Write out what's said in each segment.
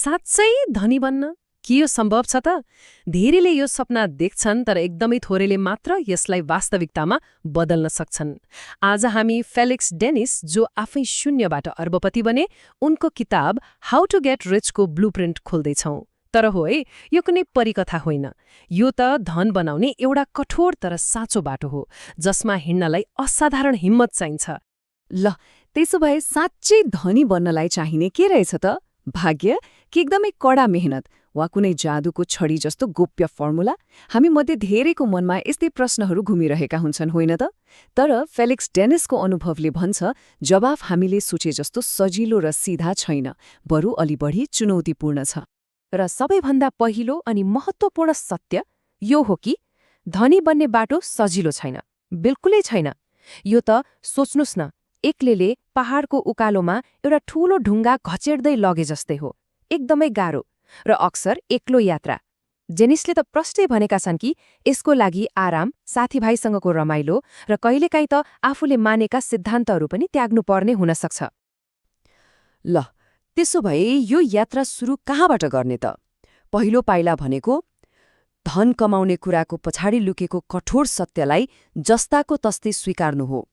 साँच्चै धनी बन्न के यो सम्भव छ त? धेरैले यो सपना देख्छन् तर एकदमै थोरैले मात्र यसलाई वास्तविकतामा बदल्न सक्छन्। आज हामी फेलिक्स डेनिस, जो आफै शून्यबाट अर्बपति बने, उनको किताब हाउ टु गेट रिचको ब्लुप्रिन्ट खोल्दैछौँ। तर हो है, यो कुनै परिकथा होइन। यो त धन बनाउने एउटा कठोर तर साँचो बाटो हो, जसमा हिँड्नलाई असाधारण हिम्मत चाहिन्छ। ल, त्यसो भए साँच्चै धनी बन्नलाई चाहिने के रहेछ त? भाग्य कि एकदमै कडा मेहनत वा कुनै जादुको छडी जस्तो गोप्य फर्मुला? हामी मध्ये धेरैको मनमा यस्तै प्रश्नहरू घुमिरहेका हुन्छन्, होइन त? तर फेलिक्स डेनिसको अनुभवले भन्छ, जवाफ हामीले सोचे जस्तो सजिलो र सिधा छैन, बरु अलि बढी चुनौतीपूर्ण छ। र सबैभन्दा पहिलो अनि महत्त्वपूर्ण सत्य यो हो कि धनी बन्ने बाटो सजिलो छैन, बिल्कुलै छैन। यो त सोच्नुस् न, एक्लैले पहाडको उकालोमा एउटा ठूलो ढुङ्गा घचेड्दै लगे जस्तै हो, एकदमै गाह्रो र अक्सर एक्लो यात्रा। जेनिसले त प्रष्टै भनेका छन् कि यसको लागि आराम, साथीभाइसँगको रमाइलो र कहिलेकाहीँ त आफूले मानेका सिद्धान्तहरू पनि त्याग्नुपर्ने हुन सक्छ। ल, त्यसो भए यो यात्रा सुरु कहाँबाट गर्ने त? पहिलो पाइला भनेको धन कमाउने कुराको पछाडि लुकेको कठोर सत्यलाई जस्ताको तस्तै स्वीकार्नु हो।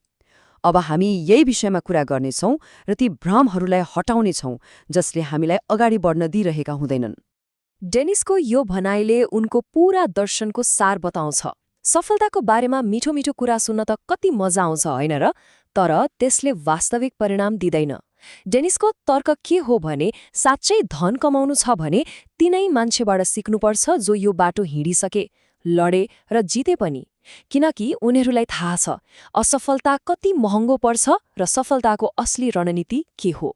अब हामी यही विषयमा कुरा गर्नेछौँ र ती भ्रमहरूलाई हटाउनेछौँ जसले हामीलाई अगाडि बढ्न दिइरहेका हुँदैनन्। डेनिसको यो भनाइले उनको पूरा दर्शनको सार बताउँछ। सफलताको बारेमा मिठो मिठो कुरा सुन्न त कति मजा आउँछ, होइन र? तर त्यसले वास्तविक परिणाम दिँदैन। डेनिसको तर्क के हो भने, साँच्चै धन कमाउनु छ भने तिनै मान्छेबाट सिक्नुपर्छ जो यो बाटो हिँडिसके, लडे र जिते पनि। किनकि उनीहरूलाई थाहा छ असफलता कति महँगो पर्छ र सफलताको असली रणनीति के हो।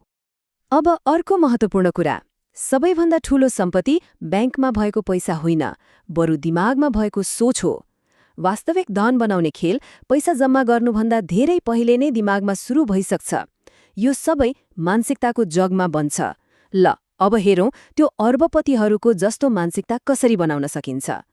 अब अर्को महत्त्वपूर्ण कुरा, सबैभन्दा ठूलो सम्पत्ति ब्याङ्कमा भएको पैसा होइन, बरु दिमागमा भएको सोच हो। वास्तविक धन बनाउने खेल पैसा जम्मा गर्नुभन्दा धेरै पहिले नै दिमागमा सुरु भइसक्छ। यो सबै मानसिकताको जगमा बन्छ। ल, अब हेरौँ त्यो अर्बपतिहरूको जस्तो मानसिकता कसरी बनाउन सकिन्छ।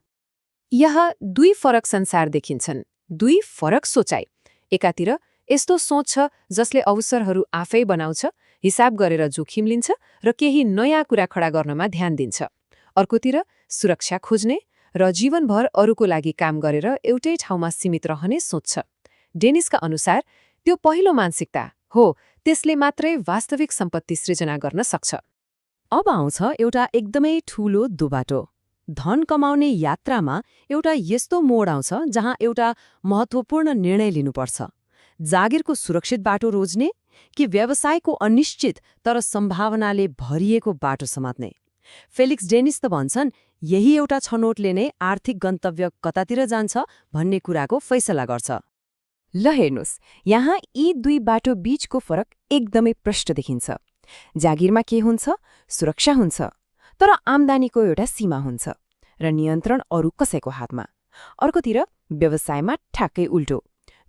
यहाँ दुई फरक संसार देखिन्छन्, दुई फरक सोचाइ। एकातिर यस्तो सोच छ जसले अवसरहरू आफै बनाउँछ, हिसाब गरेर जोखिम लिन्छ र केही नयाँ कुरा खडा गर्नमा ध्यान दिन्छ। अर्कोतिर सुरक्षा खोज्ने र जीवनभर अरूको लागि काम गरेर एउटै ठाउँमा सीमित रहने सोच्छ। डेनिसका अनुसार त्यो पहिलो मानसिकता हो, त्यसले मात्रै वास्तविक सम्पत्ति सृजना गर्न सक्छ। अब आउँछ एउटा एकदमै ठूलो दुबाटो। धन कमाउने यात्रामा एउटा यस्तो मोड आउँछ जहाँ एउटा महत्त्वपूर्ण निर्णय लिनुपर्छ। जागिरको सुरक्षित बाटो रोज्ने कि व्यवसायको अनिश्चित तर सम्भावनाले भरिएको बाटो समात्ने? फेलिक्स डेनिस त भन्छन्, यही एउटा छनौटले नै आर्थिक गन्तव्य कतातिर जान्छ भन्ने कुराको फैसला गर्छ। ल हेर्नुस्, यहाँ यी दुई बाटो बीचको फरक एकदमै प्रष्ट देखिन्छ। जागिरमा के हुन्छ? सुरक्षा हुन्छ, तर आम्दानीको एउटा सीमा हुन्छ र नियन्त्रण अरू कसैको हातमा। अर्कोतिर व्यवसायमा ठ्याक्कै उल्टो,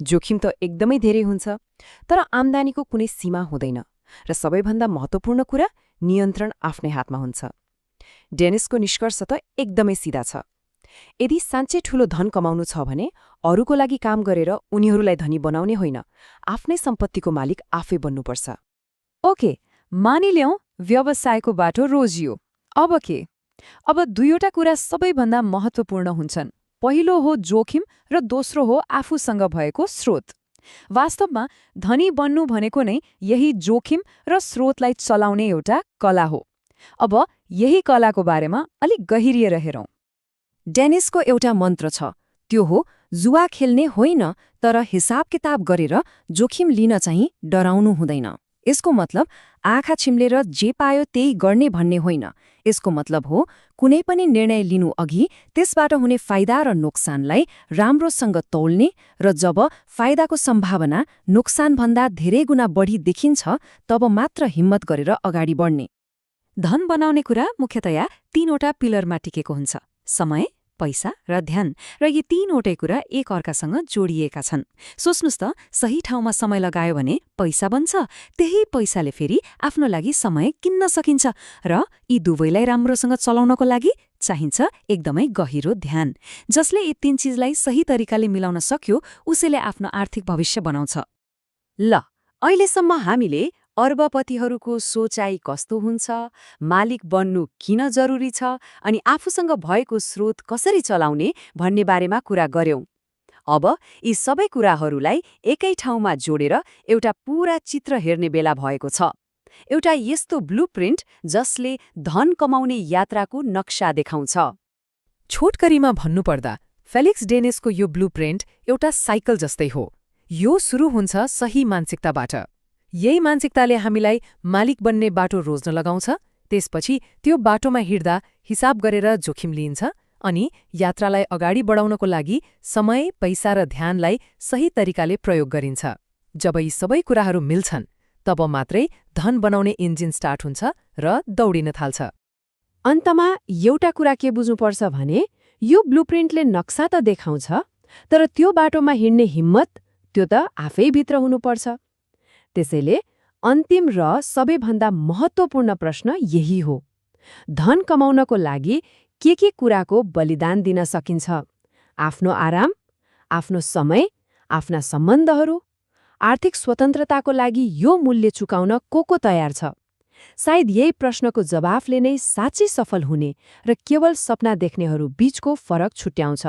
जोखिम त एकदमै धेरै हुन्छ, तर आम्दानीको कुनै सीमा हुँदैन र सबैभन्दा महत्त्वपूर्ण कुरा, नियन्त्रण आफ्नै हातमा हुन्छ। डेनिसको निष्कर्ष त एकदमै सिधा छ। यदि साँच्चै ठूलो धन कमाउनु छ भने अरूको लागि काम गरेर उनीहरूलाई धनी बनाउने होइन, आफ्नै सम्पत्तिको मालिक आफै बन्नुपर्छ। ओके, मानिल्याउँ व्यवसायको बाटो रोजियो। अब के? अब दुईवटा कुरा सबैभन्दा महत्त्वपूर्ण हुन्छन्। पहिलो हो जोखिम र दोस्रो हो आफूसँग भएको स्रोत। वास्तवमा धनी बन्नु भनेको नै यही जोखिम र स्रोतलाई चलाउने एउटा कला हो। अब यही कलाको बारेमा अलिक गहिरिएर हेरौँ। डेनिसको एउटा मन्त्र छ, त्यो हो जुवा खेल्ने होइन, तर हिसाब किताब गरेर जोखिम लिन चाहिँ डराउनु हुँदैन। यसको मतलब आँखा छिम्लेर जे पायो त्यही गर्ने भन्ने होइन। यसको मतलब हो कुनै पनि निर्णय लिनु अघि त्यसबाट हुने फाइदा र नोक्सानलाई राम्रोसँग तौल्ने र जब फाइदाको सम्भावना नोक्सानभन्दा धेरै गुणा बढी देखिन्छ तब मात्र हिम्मत गरेर अगाडि बढ्ने। धन बनाउने कुरा मुख्यतया तीनवटा पिलरमा टिकेको हुन्छ: समय, पैसा र ध्यान। र यी तीनवटै कुरा एक अर्कासँग जोडिएका छन्। सोच्नुस् त, सही ठाउँमा समय लगायो भने पैसा बन्छ, त्यही पैसाले फेरि आफ्नो लागि समय किन्न सकिन्छ। र यी दुवैलाई राम्रोसँग चलाउनको लागि चाहिन्छ एकदमै गहिरो ध्यान। जसले यी तीन चिजलाई सही तरिकाले मिलाउन सक्यो उसैले आफ्नो आर्थिक भविष्य बनाउँछ। ल, अहिलेसम्म हामीले अर्बपतिहरूको सोचाइ कस्तो हुन्छ, मालिक बन्नु किन जरुरी छ अनि आफूसँग भएको स्रोत कसरी चलाउने भन्ने बारेमा कुरा गर्यौं। अब यी सबै कुराहरूलाई एकै ठाउँमा जोडेर एउटा पूरा चित्र हेर्ने बेला भएको छ। एउटा यस्तो ब्लुप्रिन्ट जसले धन कमाउने यात्राको नक्सा देखाउँछ। छोटकरीमा भन्नुपर्दा फेलिक्स डेनिसको यो ब्लुप्रिन्ट एउटा साइकल जस्तै हो। यो सुरु हुन्छ सही मानसिकताबाट। यही मानसिकताले हामीलाई मालिक बन्ने बाटो रोज्न लगाउँछ। त्यसपछि त्यो बाटोमा हिँड्दा हिसाब गरेर जोखिम लिइन्छ अनि यात्रालाई अगाडि बढाउनको लागि समय, पैसा र ध्यानलाई सही तरिकाले प्रयोग गरिन्छ। जब यी सबै कुराहरू मिल्छन् तब मात्रै धन बनाउने इन्जिन स्टार्ट हुन्छ र दौडिन थाल्छ। अन्तमा एउटा कुरा के बुझ्नुपर्छ भने यो ब्लुप्रिन्टले नक्सा त देखाउँछ, तर त्यो बाटोमा हिँड्ने हिम्मत त्यो त आफैभित्र हुनुपर्छ। त्यसैले अन्तिम र सबैभन्दा महत्त्वपूर्ण प्रश्न यही हो, धन कमाउनको लागि के कुराको बलिदान दिन सकिन्छ? आफ्नो आराम, आफ्नो समय, आफ्ना सम्बन्धहरू, आर्थिक स्वतन्त्रताको लागि यो मूल्य चुकाउन को तयार छ? सायद यही प्रश्नको जवाफले नै साँच्चै सफल हुने र केवल सपना देख्नेहरू बीचको फरक छुट्याउँछ।